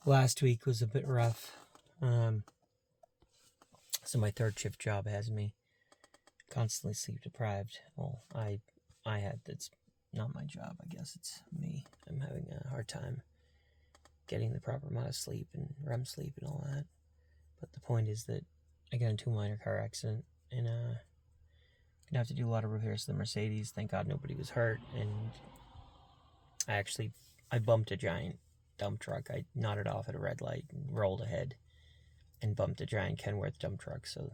Last week was a bit rough. So my third shift job has me constantly sleep deprived. Well, I had, that's not my job, I guess it's me. I'm having a hard time getting the proper amount of sleep and REM sleep and all that. But the point is that I got into a minor car accident and gonna have to do a lot of repairs to the Mercedes. Thank God nobody was hurt, and I bumped a giant dump truck. I nodded off at a red light and rolled ahead and bumped a giant Kenworth dump truck, so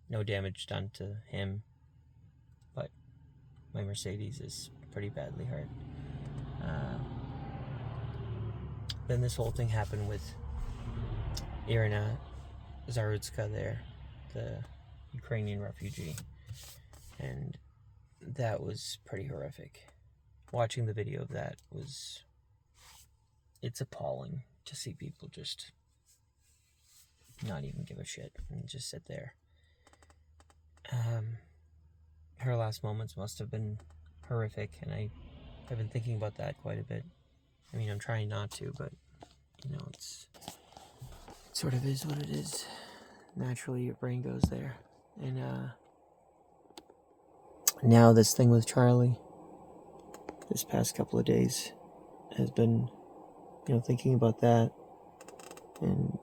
no damage done to him, but my Mercedes is pretty badly hurt. Then this whole thing happened with Irina Zarutska there, the Ukrainian refugee, and that was pretty horrific. Watching the video of that it's appalling to see people just not even give a shit and just sit there. Her last moments must have been horrific, and I've been thinking about that quite a bit. I mean, I'm trying not to, but it sort of is what it is. Naturally, your brain goes there. And now this thing with Charlie, this past couple of days, has been, thinking about that, and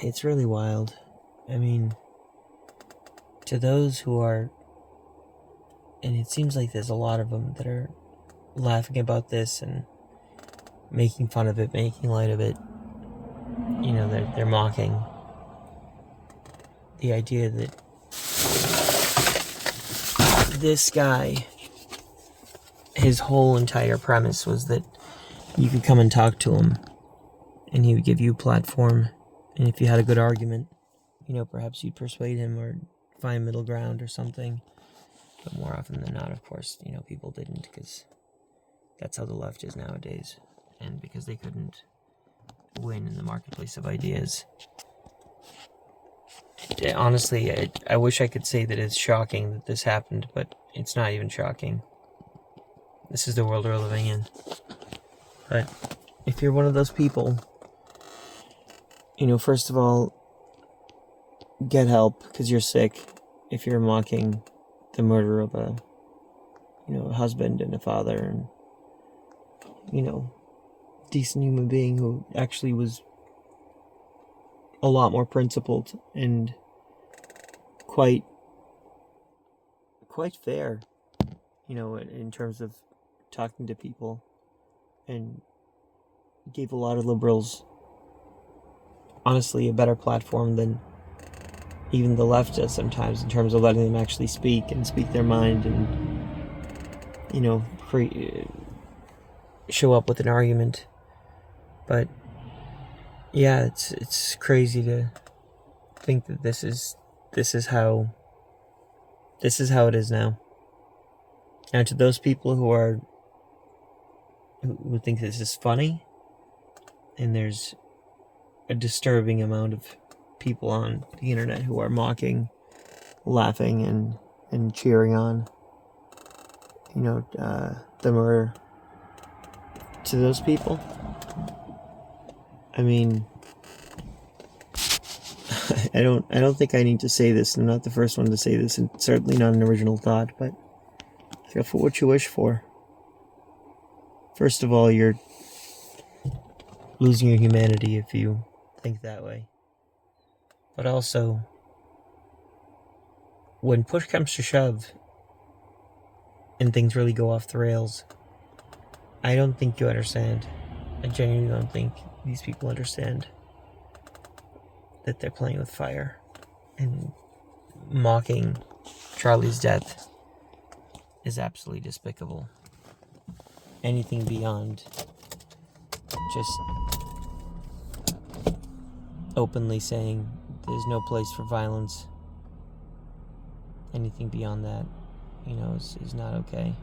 it's really wild. I mean, to those who are, and it seems like there's a lot of them that are laughing about this and making fun of it, making light of it. They're mocking the idea that this guy, his whole entire premise was that you could come and talk to him and he would give you a platform, and if you had a good argument, perhaps you'd persuade him or find middle ground or something. But more often than not, of course, people didn't, because that's how the left is nowadays, and because they couldn't win in the marketplace of ideas. Honestly, I wish I could say that it's shocking that this happened, but it's not even shocking. This is the world we're living in. But if you're one of those people, first of all, get help because you're sick. If you're mocking the murder of a husband and a father and, decent human being who actually was a lot more principled and quite fair, in terms of talking to people, and gave a lot of liberals, honestly, a better platform than even the left does sometimes, in terms of letting them actually speak their mind and, show up with an argument. But yeah, it's crazy to think that this is how it is now. And to those people who think this is funny, and there's a disturbing amount of people on the internet who are mocking, laughing, and cheering on, the murder. To those people, I mean, I don't think I need to say this. I'm not the first one to say this, and certainly not an original thought, but careful what you wish for. First of all, you're losing your humanity if you think that way. But also, when push comes to shove and things really go off the rails, I don't think you understand. I genuinely don't think these people understand that they're playing with fire, and mocking Charlie's death is absolutely despicable. Anything beyond just openly saying there's no place for violence, anything beyond that, is not okay.